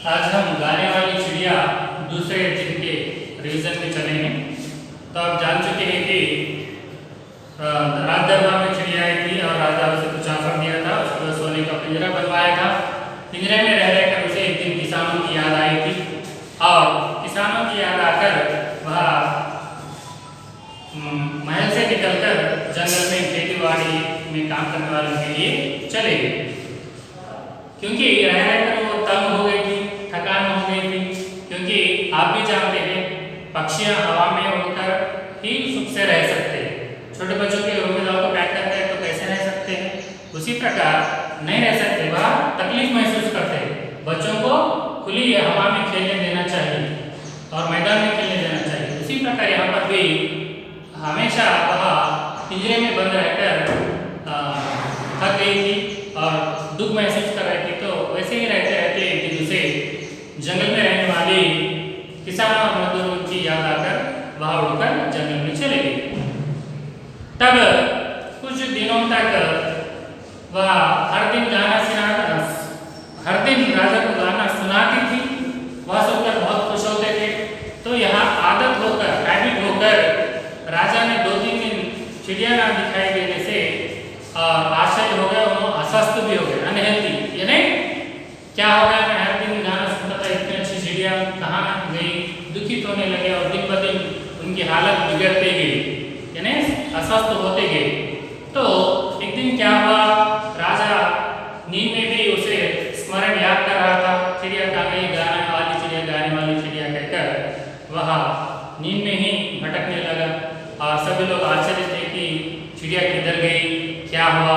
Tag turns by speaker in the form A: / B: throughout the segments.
A: आज हम गाने वाली चिड़िया दूसरे दिन के रिवीजन में चलेंगे। तो आप जान चुके हैं कि राज दरबार में चिड़िया आई थी और राजा उसे कुछ ऑफर दिया था। उसके बाद सोने का पिंजरा बनवाया था। पिंजरे में रह रहकर उसे एक दिन किसानों की याद आई थी और किसानों की याद आकर वह महल से निकलकर जंगल में खेती-बाड़ी में काम करने वालों के लिए चले गए, क्योंकि रह रहकर वो तंग हो गई थी, थकान हो गई थी। क्योंकि आप भी जानते हैं पक्षियां हवा में उड़कर ही सुख से रह सकते हैं। छोटे बच्चों के रूम में जाओ तो पैक करते हैं तो कैसे रह सकते हैं, उसी प्रकार नहीं रह सकते, वह तकलीफ महसूस करते हैं। बच्चों को खुली हवा में खेलने देना चाहिए और मैदान में खेलने देना चाहिए। उसी प्रकार यहाँ पर भी हमेशा वह पिंजरे में बंद रहकर थक गई थी और दुख महसूस कर रही थी। तो वैसे ही रहते रहते एक दिन उसे जंगल में रहने वाली किसानों और मजदूरों की याद आकर वह उड़कर जंगल में चले गए। तब कुछ दिनों तक वह हर दिन राजा को गाना सुनाती थी। वह सुनकर बहुत खुश होते थे। तो यहाँ आदत होकर, हैबिट होकर राजा ने 2-3 दिन चिड़िया ना दिखाई देने से आश्चर्य हो गया, उन्होंने अस्वस्थ भी हो गए, अनहेल्दी। ये नहीं क्या हो गया, मैं हर दिन गाना सुनता था, इतनी अच्छी चिड़िया कहाँ गई, दुखित होने लगे और दिन ब दिन उनकी हालत बिगड़ते गई, यानी अस्वस्थ होते गए। तो एक दिन क्या हुआ, राजा नींद में भी उसे स्मरण याद कर रहा था, चिड़िया कहाँ गई, गाने वाली चिड़िया, गाने वाली चिड़िया कहकर वह नींद में ही भटकने लगा। और सभी लोग आश्चर्य थे कि चिड़िया किधर गई, क्या हुआ,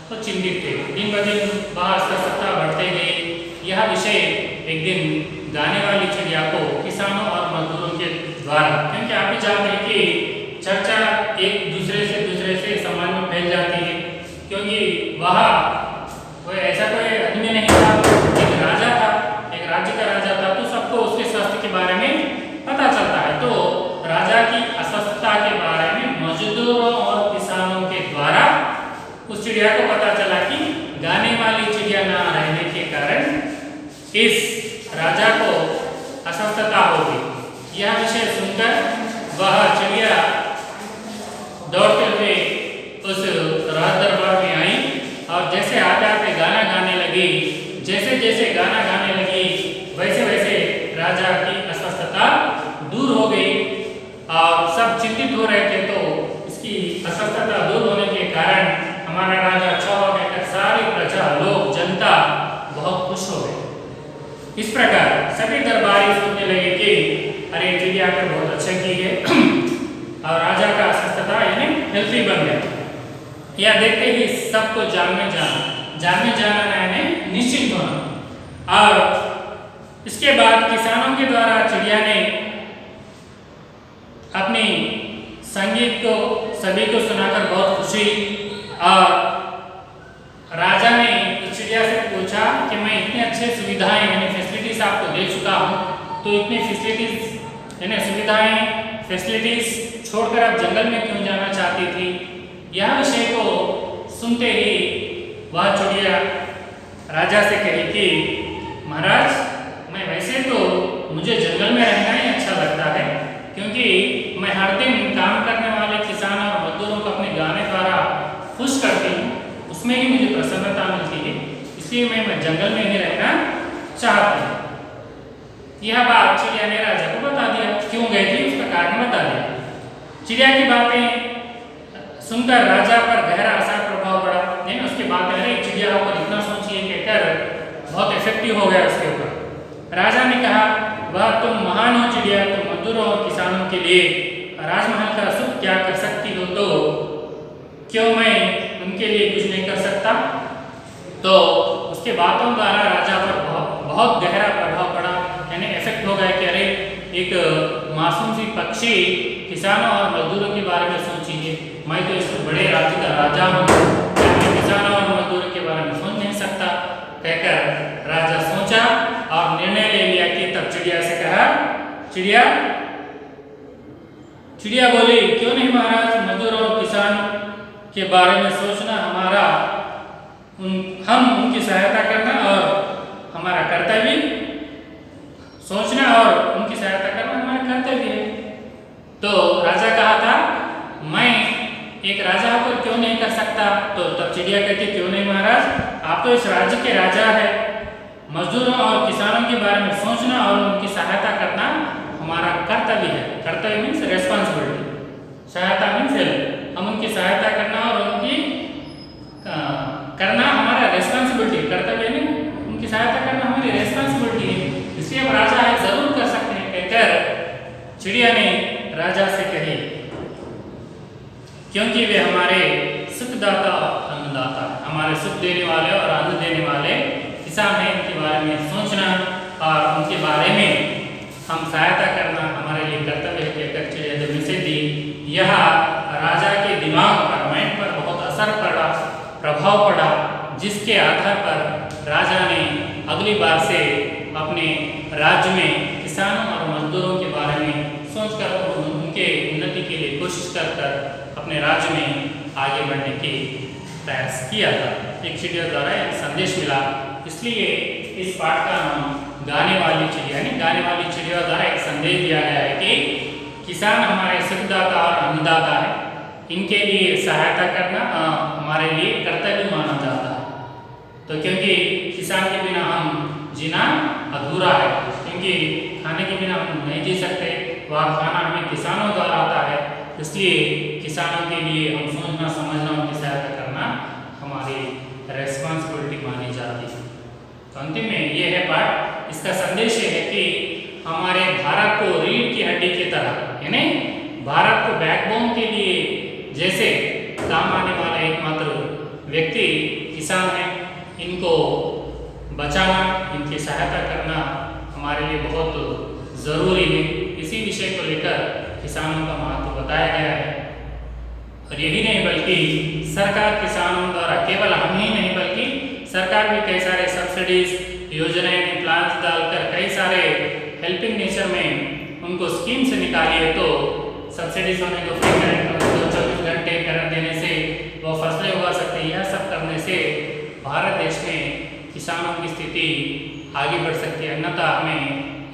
A: तो चिंतित थे। दिन ब दिन वह अस्वस्थता बढ़ते गई। यह विषय एक दिन गाने वाली चिड़िया को किसानों और मजदूरों के द्वारा, क्योंकि आप भी जानते हैं कि चर्चा एक दूसरे से समाज में फैल जाती है, क्योंकि वह कोई ऐसा कोई आदमी नहीं था, एक राजा था, एक राज्य का राजा था, तो सबको उसके स्वास्थ्य के बारे में पता चलता है। तो राजा की अस्वस्थता के बारे में मजदूरों और किसानों के द्वारा उस चिड़िया को पता चला कि गाने वाली चिड़िया ना रहने के कारण इस राजा को अस्वस्थता हो गई। यह विषय सुनकर वह चिड़िया दौड़ते हुए उस राज दरबार में आई और जैसे आते आते गाना गाने लगी। जैसे जैसे गाना गाने लगी वैसे वैसे राजा की अस्वस्थता दूर हो गई और सब चिंतित हो रहे थे। तो इसकी अस्वस्थता दूर होने के कारण हमारा राजा अच्छा हो गया, सारी प्रजा, लोग, जनता बहुत खुश हो गए। इस प्रकार सभी दरबारी सोचने लगे कि अरे चिड़िया कर बहुत अच्छा की है और राजा का अस्वस्थता यानी हेल्थी बन गया। यह देखते ही सबको जानने जाना यानी निश्चिंत होना। और इसके बाद किसानों के द्वारा चिड़िया ने अपनी संगीत को सभी को सुनाकर बहुत खुशी। और राजा ने उस चिड़िया से पूछा कि मैं इतनी अच्छे सुविधाएं यानी फैसिलिटीज आपको दे चुका हूँ, तो इतनी फैसिलिटीज यानी सुविधाएं फैसिलिटीज छोड़कर आप जंगल में क्यों जाना चाहती थी। यह विषय को सुनते ही वह चिड़िया राजा से कही कि महाराज, मैं वैसे तो मुझे जंगल में रहना ही अच्छा लगता है, क्योंकि मैं हर दिन काम करने वाले किसानों और मजदूरों को अपने गाने द्वारा खुश करती हूँ, उसमें ही मुझे प्रसन्नता मिलती है, इसलिए मैं जंगल में ही रहना चाहती हूँ। यह बात चिड़िया ने राजा को बता दिया, क्यों गई थी उसका कारण बता दिया। चिड़िया की बातें सुनकर राजा पर गहरा असर प्रभाव पड़ा। नहीं, उसकी बातें, अरे चिड़िया ऊपर इतना सोचिए कहकर बहुत इफेक्टिव हो गया उसके ऊपर। राजा ने कहा, वह तुम महान हो चिड़िया, तुम मजदूरों और किसानों के लिए राजमहल का सुख क्या कर सकती हो, तो क्यों मैं उनके लिए कुछ नहीं कर सकता। तो उसके बातों द्वारा राजा पर बहुत गहरा प्रभाव पड़ा, यानी इफेक्ट हो गया कि अरे एक मासूम सी पक्षी किसानों और मजदूरों के बारे में सोचिए, मैं तो इस बड़े राज्य का राजा हूँ, मैं किसानों और मजदूरों के बारे में सोच नहीं सकता कहकर राजा सोचा और निर्णय ले लिया कि तब चिड़िया से कहा, चिड़िया बोली, क्यों नहीं महाराज, मजदूर और किसान के बारे में सोचना हम उनकी सहायता करना और हमारा कर्तव्य तो राजा कहा था मैं एक राजा होकर क्यों नहीं कर सकता। तो तब चिड़िया कहती क्यों नहीं महाराज, आप तो इस राज्य के राजा है। मजदूरों और किसानों के बारे में सोचना और उनकी सहायता करना हमारा कर्तव्य है। कर्तव्य मीन्स रेस्पॉन्सिबिलिटी, सहायता मीन्स हेल्प। हम उनकी सहायता करना और उनकी करना हमारा रेस्पॉन्सिबिलिटी, कर्तव्य नहीं, उनकी सहायता करना हमारी रेस्पॉन्सिबिलिटी है। इसलिए हम राजा है जरूर कर सकते हैं, कहकर चिड़िया ने राजा से कही, क्योंकि वे हमारे सुखदाता और अन्नदाता, हमारे सुख देने वाले और अन्न देने वाले किसान हैं। इनके बारे में सोचना और उनके बारे में हम सहायता करना हमारे लिए कर्तव्य है, कहकर चिड़िया जब मैसेज दी, यह राजा के दिमाग पर, माइंड पर बहुत असर पड़ा, प्रभाव पड़ा, जिसके आधार पर राजा ने अगली बार से अपने राज्य में किसानों और मजदूरों के बारे में सोचकर उनके उन्नति के लिए कोशिश कर अपने राज्य में आगे बढ़ने की प्रयास किया था। एक चिड़िया द्वारा एक संदेश मिला, इसलिए इस पाठ का नाम गाने वाली चिड़िया, यानी गाने वाली चिड़िया द्वारा एक संदेश दिया गया है कि किसान हमारे सुखदाता और अन्नदाता है, इनके लिए सहायता करना हमारे लिए कर्तव्य माना जाता है। तो क्योंकि किसान के बिना हम जीना अधूरा है, क्योंकि खाने के बिना हम नहीं जी सकते, वह खाना हमें किसानों द्वारा आता है, इसलिए किसानों के लिए हम सोचना समझना उनकी सहायता करना हमारी रेस्पॉन्सिबिलिटी मानी जाती है। तो अंतिम में ये है पाठ, इसका संदेश ये है कि हमारे भारत को रीढ़ की हड्डी की तरह, यानी भारत को बैकबोन के लिए जैसे काम आने वाला एकमात्र व्यक्ति किसान है, इनको बचाना, इनकी सहायता करना हमारे लिए बहुत ज़रूरी है। इसी विषय को लेकर किसानों का महत्व बताया गया है। और यही नहीं बल्कि सरकार किसानों द्वारा, केवल हम ही नहीं बल्कि सरकार भी कई सारे सब्सिडीज योजनाएं में प्लान्स डालकर कई सारे हेल्पिंग नेचर में उनको स्कीम से निकाली है। तो सब्सिडीज होने को फ्री करंट 24 घंटे करंट देने से वो फसलें उगा सकते हैं। यह सब करने से भारत देश में किसानों की स्थिति आगे बढ़ सकती है, अन्यथा हमें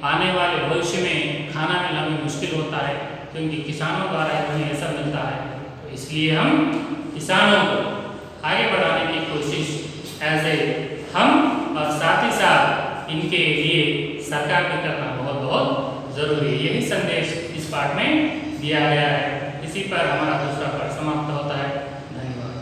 A: आने वाले भविष्य में खाना मिलना भी मुश्किल होता है, क्योंकि किसानों द्वारा हमें ऐसा मिलता है। तो इसलिए हम किसानों को आगे बढ़ाने की कोशिश एज ए हम और साथ ही साथ इनके लिए सरकार भी करना बहुत बहुत ज़रूरी है। यही संदेश इस पाठ में दिया गया है। इसी पर हमारा दूसरा पाठ समाप्त होता है। धन्यवाद।